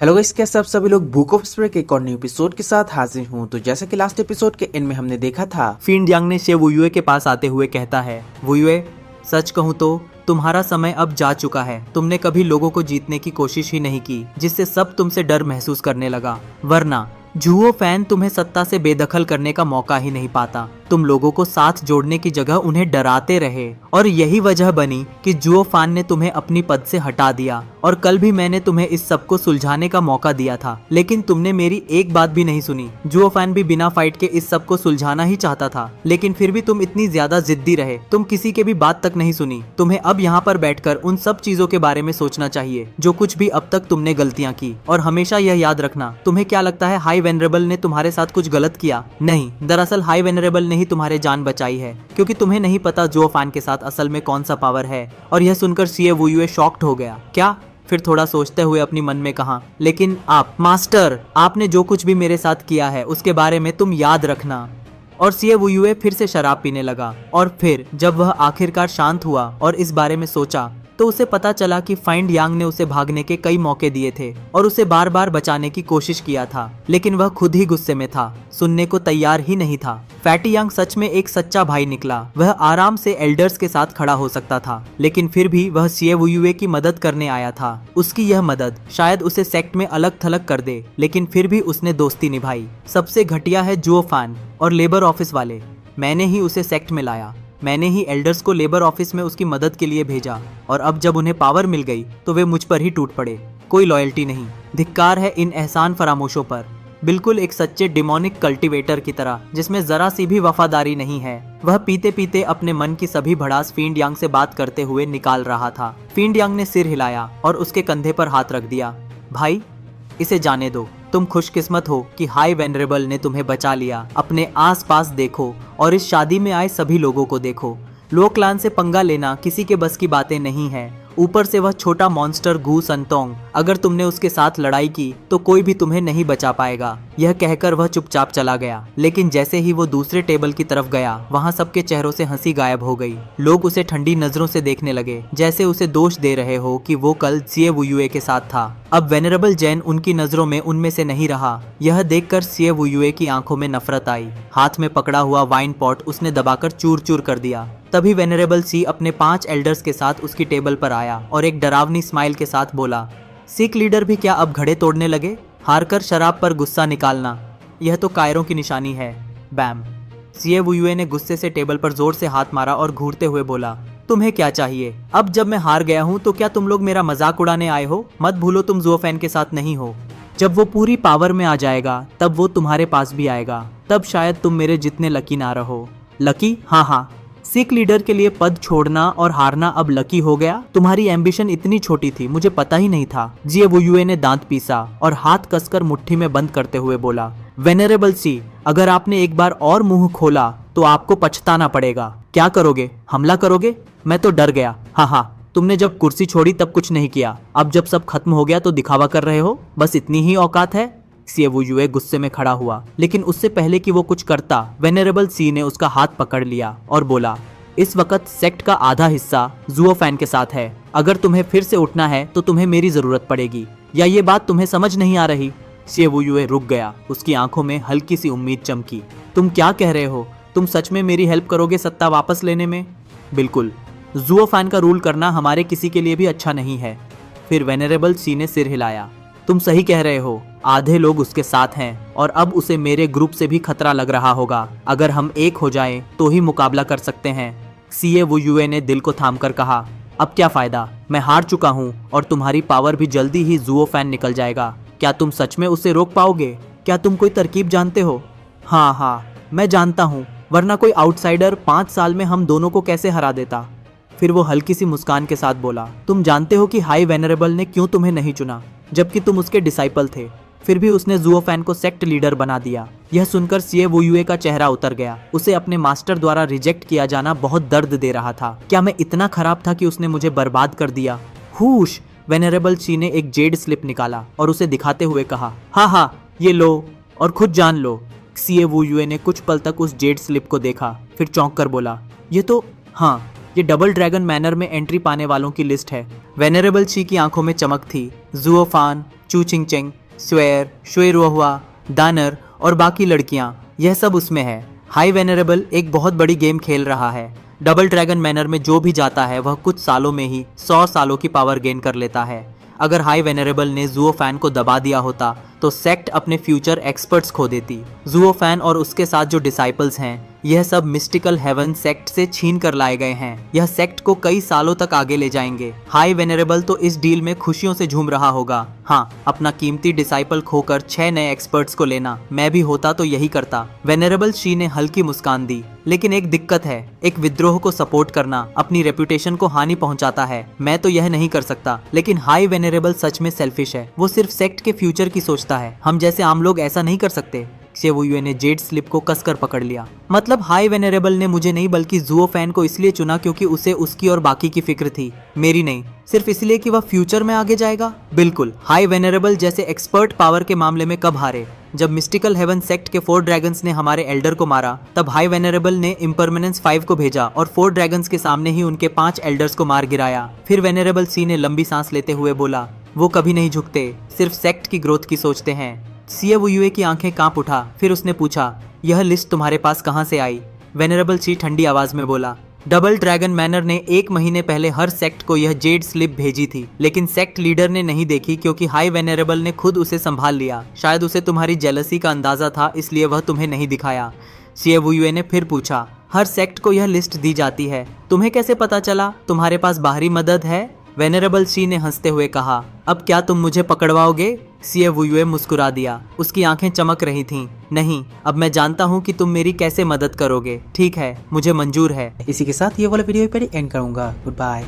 Hello guys, कैसे आप सभी लोग बुक ऑफ स्पिरिट के एक और न्यू एपिसोड के साथ हाजिर हूँ। तो जैसा कि लास्ट एपिसोड के एंड में हमने देखा था, फिन यांग ने शे वुयुए के पास आते हुए कहता है, वुयुए, सच कहूँ तो तुम्हारा समय अब जा चुका है। तुमने कभी लोगों को जीतने की कोशिश ही नहीं की, जिससे सब तुमसे डर महसूस करने लगा। वरना जुओ फैन तुम्हें सत्ता से बेदखल करने का मौका ही नहीं पाता। तुम लोगों को साथ जोड़ने की जगह उन्हें डराते रहे और यही वजह बनी कि जुओ फैन ने तुम्हें अपनी पद से हटा दिया। और कल भी मैंने तुम्हें इस सब को सुलझाने का मौका दिया था, लेकिन तुमने मेरी एक बात भी नहीं सुनी। जुओ फैन भी बिना फाइट के इस सब को सुलझाना ही चाहता था, लेकिन फिर भी तुम इतनी ज्यादा जिद्दी रहे। तुम किसी के भी बात तक नहीं सुनी। तुम्हें अब यहाँ पर बैठकर उन सब चीजों के बारे में सोचना चाहिए जो कुछ भी अब तक तुमने गलतियाँ की। और हमेशा यह याद रखना, तुम्हें क्या लगता है हाई वेनरेबल ने तुम्हारे साथ कुछ गलत किया? नहीं, दरअसल हाई वेनरेबल ने ही तुम्हारे जान बचाई है, क्योंकि तुम्हें नहीं पता जुओ फैन के साथ असल में कौन सा पावर है। और यह सुनकर सीए वुयुए शॉक्ड हो गया। क्या? फिर थोड़ा सोचते हुए अपनी मन में कहा, लेकिन आप मास्टर, आपने जो कुछ भी मेरे साथ किया है उसके बारे में तुम याद रखना। और सीए वुयुए फिर से शराब पीने लगा। और फिर जब वह आखिरकार शांत हुआ और इस बारे में सोचा, तो उसे पता चला कि फाइंड यांग ने उसे भागने के कई मौके दिए थे और उसे बार बार बचाने की कोशिश किया था, लेकिन वह खुद ही गुस्से में था, सुनने को तैयार ही नहीं था। फैटी यांग सच में एक सच्चा भाई निकला। वह आराम से एल्डर्स के साथ खड़ा हो सकता था, लेकिन फिर भी वह सीए वुयुए की मदद करने आया था। उसकी यह मदद शायद उसे सेक्ट में अलग थलग कर दे, लेकिन फिर भी उसने दोस्ती निभाई। सबसे घटिया है जुओ फैन और लेबर ऑफिस वाले। मैंने ही उसे सेक्ट में लाया, मैंने ही एल्डर्स को लेबर ऑफिस में उसकी मदद के लिए भेजा, और अब जब उन्हें पावर मिल गई तो वे मुझ पर ही टूट पड़े। कोई लॉयल्टी नहीं। धिक्कार है इन एहसान फरामोशों पर। बिल्कुल एक सच्चे डिमोनिक कल्टीवेटर की तरह, जिसमें जरा सी भी वफादारी नहीं है। वह पीते पीते अपने मन की सभी भड़ास फिन यांग से बात करते हुए निकाल रहा था। फिन यांग ने सिर हिलाया और उसके कंधे पर हाथ रख दिया। भाई, इसे जाने दो। तुम खुशकिस्मत हो कि हाई वेनरेबल ने तुम्हें बचा लिया। अपने आसपास देखो और इस शादी में आए सभी लोगों को देखो। लो क्लान से पंगा लेना किसी के बस की बातें नहीं है। ऊपर से वह छोटा मॉन्स्टर गू संतोंग, अगर तुमने उसके साथ लड़ाई की तो कोई भी तुम्हें नहीं बचा पाएगा। यह कहकर वह चुपचाप चला गया, लेकिन जैसे ही वो दूसरे टेबल की तरफ गया, वहाँ सबके चेहरों से हंसी गायब हो गई। लोग उसे ठंडी नजरों से देखने लगे, जैसे उसे दोष दे रहे हो कि वो कल सीए वुयुए के साथ था। अब वेनरेबल जैन उनकी नजरों में उनमें से नहीं रहा। यह देखकर सीए वुयुए की आंखों में नफरत आई। हाथ में पकड़ा हुआ वाइन पॉट उसने दबाकर चूर चूर कर दिया। तभी वेनरेबल सी अपने 5 एल्डर्स के साथ उसकी टेबल पर आया और एक डरावनी स्माइल के साथ बोला, सिख लीडर भी क्या अब घड़े तोड़ने लगे? हारकर शराब पर गुस्सा निकालना, यह तो कायरों की निशानी है। बैम। सीए वुयुए ने गुस्से से टेबल पर जोर से हाथ मारा और घूरते हुए बोला, तुम्हें क्या चाहिए? अब जब मैं हार गया हूँ तो क्या तुम लोग मेरा मजाक उड़ाने आए हो? मत भूलो तुम जुओ फैन के साथ नहीं हो। जब वो पूरी पावर में आ जाएगा तब वो तुम्हारे पास भी आएगा। तब शायद तुम मेरे जितने लकी ना रहो। लकी? हाँ, सिख लीडर के लिए पद छोड़ना और हारना अब लकी हो गया? तुम्हारी एम्बिशन इतनी छोटी थी, मुझे पता ही नहीं था। जीए वुयुए ने दांत पीसा और हाथ कसकर मुट्ठी में बंद करते हुए बोला, वेनरेबल सी, अगर आपने एक बार और मुंह खोला तो आपको पछताना पड़ेगा। क्या करोगे? हमला करोगे? मैं तो डर गया। हाँ, तुमने जब कुर्सी छोड़ी तब कुछ नहीं किया, अब जब सब खत्म हो गया तो दिखावा कर रहे हो? बस इतनी ही औकात है? सीए वुयुए गुस्से में खड़ा हुआ, लेकिन उससे पहले कि वो कुछ करता, वेनरेबल सी ने उसका हाथ पकड़ लिया और बोला, इस वक्त सेक्ट का आधा हिस्सा जुओ फैन के साथ है। अगर तुम्हें फिर से उठना है तो तुम्हें मेरी जरूरत पड़ेगी, या ये बात तुम्हें समझ नहीं आ रही? सीए वुयुए रुक गया। उसकी आंखों में हल्की सी उम्मीद चमकी। तुम क्या कह रहे हो? तुम सच में मेरी हेल्प करोगे सत्ता वापस लेने में? बिल्कुल। जुओ फैन का रूल करना हमारे किसी के लिए भी अच्छा नहीं है। फिर वेनरेबल सी ने सिर हिलाया। तुम सही कह रहे हो, आधे लोग उसके साथ हैं और अब उसे मेरे ग्रुप से भी खतरा लग रहा होगा। अगर हम एक हो जाएं तो ही मुकाबला कर सकते हैं। सीए वुयुए ने दिल को थामकर कहा, अब क्या फायदा? मैं हार चुका हूँ और तुम्हारी पावर भी जल्दी ही जुओ फैन निकल जाएगा। क्या तुम सच में उसे रोक पाओगे? क्या तुम कोई तरकीब जानते हो? हाँ, मैं जानता हूँ, वरना कोई आउटसाइडर 5 साल में हम दोनों को कैसे हरा देता। फिर वो हल्की सी मुस्कान के साथ बोला, तुम जानते हो कि हाई वेनरेबल ने क्यों तुम्हें नहीं चुना, जबकि तुम उसके डिसाइपल थे? फिर भी उसने जुओ फैन को सेक्ट लीडर बना दिया। यह सुनकर सीए वुयुए का चेहरा उतर गया। उसे अपने मास्टर द्वारा रिजेक्ट किया जाना बहुत दर्द दे रहा था। क्या मैं इतना खराब था कि उसने मुझे बर्बाद कर दिया? हुश। वेनरेबल सी ने एक जेड स्लिप निकाला और उसे दिखाते हुए कहा, हाँ, ये लो और खुद जान लो। सीए वुयुए ने कुछ पल तक उस जेड स्लिप को देखा, फिर चौंक कर बोला, ये तो, हाँ, ये डबल ड्रैगन मैनर में एंट्री पाने वालों की लिस्ट है। वेनरेबल शी की आंखों में चमक थी। जुओ फैन, चू चिंग चेंग, स्वेयर, शुए रुआ, दानर और बाकी लड़कियां, यह सब उसमें है। हाई वेनरेबल एक बहुत बड़ी गेम खेल रहा है। डबल ड्रैगन मैनर में जो भी जाता है वह कुछ सालों में ही 100 सालों की पावर गेन कर लेता है। अगर हाई वेनरेबल ने जुओ फैन को दबा दिया होता तो सेक्ट अपने फ्यूचर एक्सपर्ट्स खो देती। जुओ फैन और उसके साथ जो डिसाइपल्स हैं, यह सब मिस्टिकल हेवन सेक्ट से छीन कर लाए गए हैं। यह सेक्ट को कई सालों तक आगे ले जाएंगे। हाई वेनरेबल तो इस डील में खुशियों से झूम रहा होगा। हाँ, अपना कीमती डिसाइपल खोकर 6 नए एक्सपर्ट्स को लेना, मैं भी होता तो यही करता। वेनरेबल शी ने हल्की मुस्कान दी। लेकिन एक दिक्कत है, एक विद्रोह को सपोर्ट करना अपनी रेपुटेशन को हानि पहुंचाता है। मैं तो यह नहीं कर सकता। लेकिन हाई वेनरेबल सच में सेल्फिश है। वो सिर्फ सेक्ट के फ्यूचर की सोचता है। हम जैसे आम लोग ऐसा नहीं कर सकते। सेवुयुए ने जेड स्लिप को कसकर पकड़ लिया। मतलब हाई वेनरेबल ने मुझे नहीं बल्कि जुओ फैन को इसलिए चुना क्योंकि उसे उसकी और बाकी की फिक्र थी, मेरी नहीं। सिर्फ इसलिए कि वह फ्यूचर में आगे जाएगा? बिल्कुल। हाई वेनरेबल जैसे एक्सपर्ट पावर के मामले में कब हारे? जब मिस्टिकल हेवन सेक्ट के 4 ड्रैगन्स ने हमारे एल्डर को मारा, तब हाई वेनरेबल ने इम्परमानेंस 5 को भेजा और 4 ड्रैगन्स के सामने ही उनके 5 एल्डर्स को मार गिराया। फिर वेनरेबल सी ने लंबी सांस लेते हुए बोला, वो कभी नहीं झुकते, सिर्फ सेक्ट की ग्रोथ की सोचते हैं। सीएवुयुए की आंखें कांप उठा। फिर उसने पूछा, यह लिस्ट तुम्हारे पास कहां से आई? वेनरेबल सी ठंडी आवाज में बोला, डबल ड्रैगन मैनर ने 1 महीने पहले हर सेक्ट को यह जेड स्लिप भेजी थी, लेकिन सेक्ट लीडर ने नहीं देखी क्योंकि हाई वेनरेबल ने खुद उसे संभाल लिया। शायद उसे तुम्हारी जेलसी का अंदाजा था, इसलिए वह तुम्हें नहीं दिखाया। सीएवुयुए ने फिर पूछा, हर सेक्ट को यह लिस्ट दी जाती है, तुम्हें कैसे पता चला? तुम्हारे पास बाहरी मदद है? वेनरेबल सी ने हंसते हुए कहा, अब क्या तुम मुझे पकड़वाओगे? सीएवुयुए मुस्कुरा दिया। उसकी आंखें चमक रही थीं। नहीं, अब मैं जानता हूँ कि तुम मेरी कैसे मदद करोगे। ठीक है, मुझे मंजूर है। इसी के साथ ये वाला वीडियो पर एंड करूंगा। Good bye.